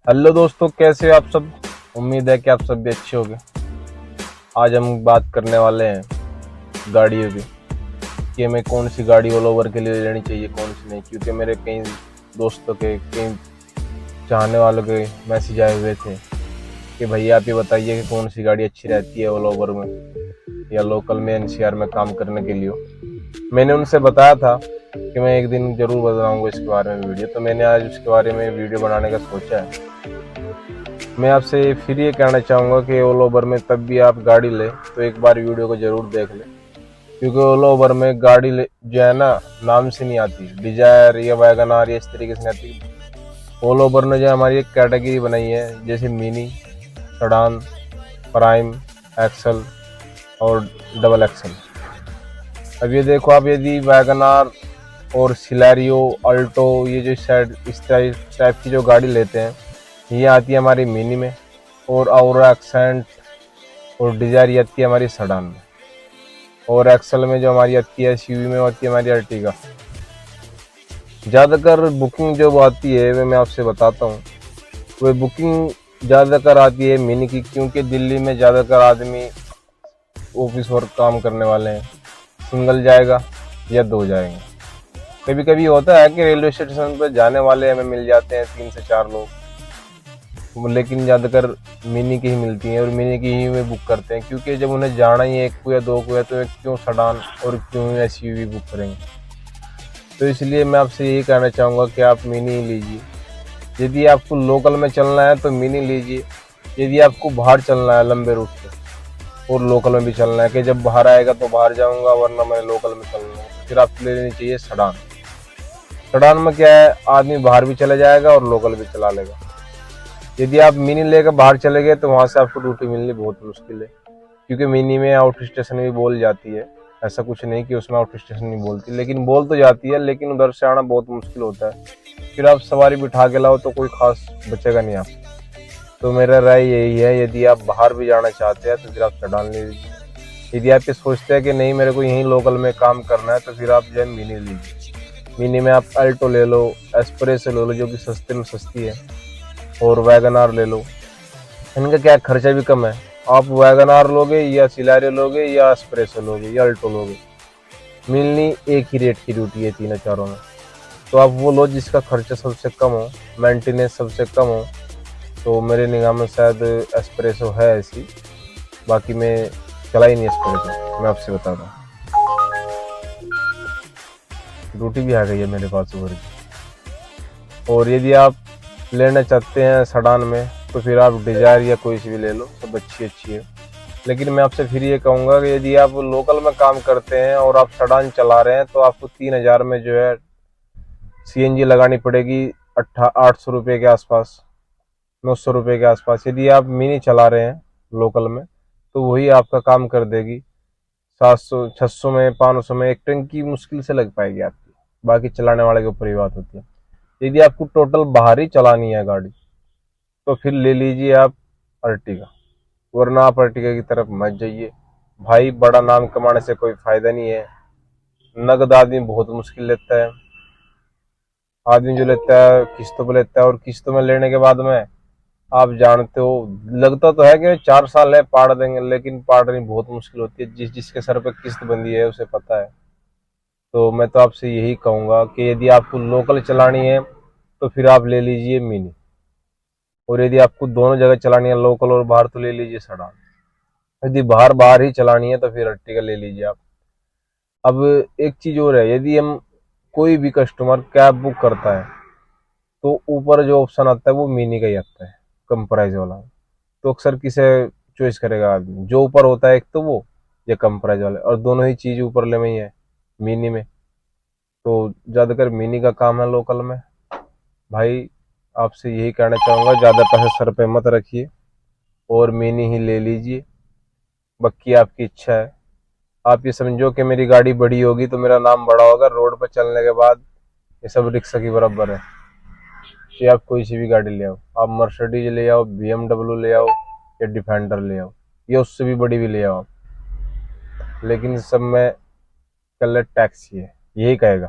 Hello दोस्तों, कैसे हो आप सब। उम्मीद है कि आप सब भी अच्छे होंगे। आज हम बात करने वाले हैं गाड़ियों की, कि हमें कौन सी गाड़ी ऑल ओवर के लिए लेनी चाहिए, कौन सी नहीं। क्योंकि मेरे कई दोस्तों के, कई चाहने वालों के मैसेज आए हुए थे कि भैया आप ये बताइए कि कौन सी गाड़ी अच्छी रहती है ऑल ओवर में या लोकल में, एनसीआर में काम करने के लिए। मैंने उनसे बताया था कि मैं एक दिन जरूर बताऊंगा इसके बारे में वीडियो, तो मैंने आज उसके बारे में वीडियो बनाने का सोचा है। मैं आपसे फिर ये कहना चाहूँगा कि ऑल ओवर में तब भी आप गाड़ी लें तो एक बार वीडियो को जरूर देख लें। क्योंकि ऑल ओवर में गाड़ी जो है ना, नाम से नहीं आती, डिजायर या वैगन आर या इस तरीके से नहीं आती। ऑल ओवर ने जो हमारी एक कैटेगरी बनाई है, जैसे मिनी, सडान, प्राइम, एक्सल और डबल एक्सल। अब ये देखो आप, यदि वैगन आर और सिलेरियो, अल्टो, ये जो साइड इस टाइप की जो गाड़ी लेते हैं, ये आती है हमारी मिनी में, और औरा, एक्सेंट और डिजायर आती है हमारी सडान में, और एक्सल में जो हमारी आती है एसयूवी में आती है हमारी अर्टिगा। ज़्यादातर बुकिंग जो आती है वो मैं आपसे बताता हूँ, वो बुकिंग ज़्यादातर आती है मिनी की, क्योंकि दिल्ली में ज़्यादातर आदमी ऑफिस वर्क काम करने वाले हैं, सिंगल जाएगा या दो जाएंगे। कभी कभी होता है कि रेलवे स्टेशन पर जाने वाले हमें मिल जाते हैं 3 से 4 लोग, लेकिन ज़्यादातर मिनी की ही मिलती हैं और मिनी की ही वे बुक करते हैं। क्योंकि जब उन्हें जाना ही एक को या दो को है तो क्यों सडान और क्यों एसयूवी बुक करेंगे। तो इसलिए मैं आपसे यही कहना चाहूँगा कि आप मिनी ही लीजिए। यदि आपको लोकल में चलना है तो मिनी लीजिए। यदि आपको बाहर चलना है लंबे रूट पे और लोकल में भी चलना है कि जब बाहर आएगा तो बाहर जाऊँगा वरना मैं लोकल में चलना है, फिर आपको ले लेनी चाहिए सडान। सडान में क्या है, आदमी बाहर भी चला जाएगा और लोकल भी चला लेगा। यदि आप मिनी लेकर बाहर चले गए तो वहाँ से आपको ड्यूटी मिलनी बहुत मुश्किल है, क्योंकि मिनी में आउट स्टेशन भी बोल जाती है। ऐसा कुछ नहीं कि उसमें आउट स्टेशन नहीं बोलती, लेकिन बोल तो जाती है, लेकिन उधर से आना बहुत मुश्किल होता है। फिर आप सवारी बिठा के लाओ तो कोई खास बचेगा नहीं आप। तो मेरा राय यही है, यदि आप बाहर भी जाना चाहते हैं तो फिर आप चढ़ान ले लीजिए। यदि आप ये सोचते हैं कि नहीं मेरे को यहीं लोकल में काम करना है तो फिर आप जो है मिनी लीजिए। मिनी में आप अल्टो ले लो, एस्प्रेसो ले लो जो कि सस्ते में सस्ती है, और वैगन आर ले लो। इनका क्या खर्चा भी कम है। आप वैगन आर लोगे या सिलेरियो लोगे या एस्प्रेसो लोगे या अल्टो लोगे, मिलनी एक ही रेट की ड्यूटी है तीनों चारों में। तो आप वो लो जिसका खर्चा सबसे कम हो, मेंटेनेंस सबसे कम हो। तो मेरे निगाह में शायद एस्प्रेसो है ऐसी, बाकी मैं चला ही नहीं एस्प्रेसो, मैं आपसे बता दूँ। ड्यूटी भी आ गई है मेरे पास उबर की। और यदि आप लेना चाहते हैं सडान में तो फिर आप डिजायर या कोई सी भी ले लो, सब अच्छी अच्छी है। लेकिन मैं आपसे फिर ये कहूँगा कि यदि आप लोकल में काम करते हैं और आप सडान चला रहे हैं तो आपको 3,000 में जो है सीएनजी लगानी पड़ेगी, 800 रुपये के आसपास, 900 रुपये के आसपास। यदि आप मिनी चला रहे हैं लोकल में तो वही आपका काम कर देगी। 700, 600 में, 500 में एक टंकी मुश्किल से लग पाएगी आपकी। बाकी चलाने वाले के ऊपर ही बात होती है। यदि आपको टोटल बाहर ही चलानी है गाड़ी तो फिर ले लीजिए आप अर्टिगा, वरना आप अर्टिगा की तरफ मत जाइए। भाई बड़ा नाम कमाने से कोई फायदा नहीं है। नगद आदमी बहुत मुश्किल लेता है, आदमी जो लेता है किस्तों पर लेता है, और किस्तों में लेने के बाद में आप जानते हो, लगता तो है कि 4 साल है पाड़ देंगे, लेकिन पाड़नी बहुत मुश्किल होती है। जिसके सर पे किस्त बंधी है उसे पता है। तो मैं तो आपसे यही कहूंगा कि यदि आपको लोकल चलानी है तो फिर आप ले लीजिए मिनी, और यदि आपको दोनों जगह चलानी है लोकल और बाहर तो ले लीजिए सडान। यदि बाहर बाहर ही चलानी है तो फिर अर्टिगा ले लीजिए आप। अब एक चीज और है, यदि हम कोई भी कस्टमर कैब बुक करता है तो ऊपर जो ऑप्शन आता है वो मिनी का ही आता है, कम प्राइस वाला। तो अक्सर किसे चॉइस करेगा आदमी, जो ऊपर होता है एक तो वो, या कम प्राइस वाले, और दोनों ही चीज ऊपर ले में ही है मिनी में। तो ज्यादातर मिनी का काम है लोकल में। भाई आपसे यही कहना चाहूंगा, ज्यादा पैसे सर पे मत रखिए और मिनी ही ले लीजिए। बाकी आपकी इच्छा है। आप ये समझो कि मेरी गाड़ी बड़ी होगी तो मेरा नाम बड़ा होगा, रोड पर चलने के बाद ये सब रिक्शा की बराबर है। कि आप कोई सी भी गाड़ी ले आओ, आप मर्सिडीज ले आओ, BMW ले आओ या डिफेंडर ले आओ, या उससे भी बड़ी भी ले आओ आप, लेकिन सब में कलर टैक्स ही है, यही कहेगा।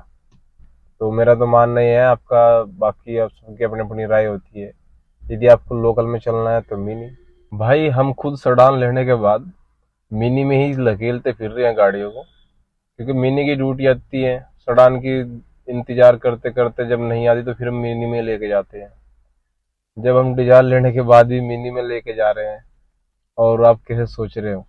तो मेरा तो मानना ही है, आपका बाकी आप सबकी अपनी अपनी राय होती है। यदि आपको लोकल में चलना है तो मिनी। भाई हम खुद सेडान लेने के बाद मिनी में ही लकेलते फिर रहे हैं गाड़ियों को, क्योंकि मिनी की ड्यूटी आती है, सेडान की इंतजार करते करते जब नहीं आती तो फिर हम मिनी में लेके जाते हैं। जब हम डिजायर लेने के बाद भी मिनी में लेके जा रहे हैं, और आप कैसे सोच रहे हो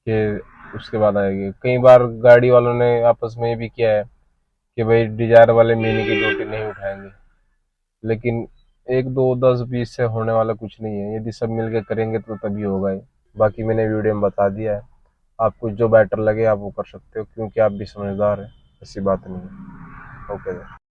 कि उसके बाद आएगी। कई बार गाड़ी वालों ने आपस में ये भी किया है कि भाई डिजायर वाले मिनी की ड्यूटी नहीं उठाएंगे, लेकिन 1 2 10 20 से होने वाला कुछ नहीं है। यदि सब मिलके करेंगे तो तभी होगा ही। बाकी मैंने वीडियो में बता दिया है, आपको जो बेटर लगे आप वो कर सकते हो, क्योंकि आप भी समझदार हैं, ऐसी बात नहीं है। ओके।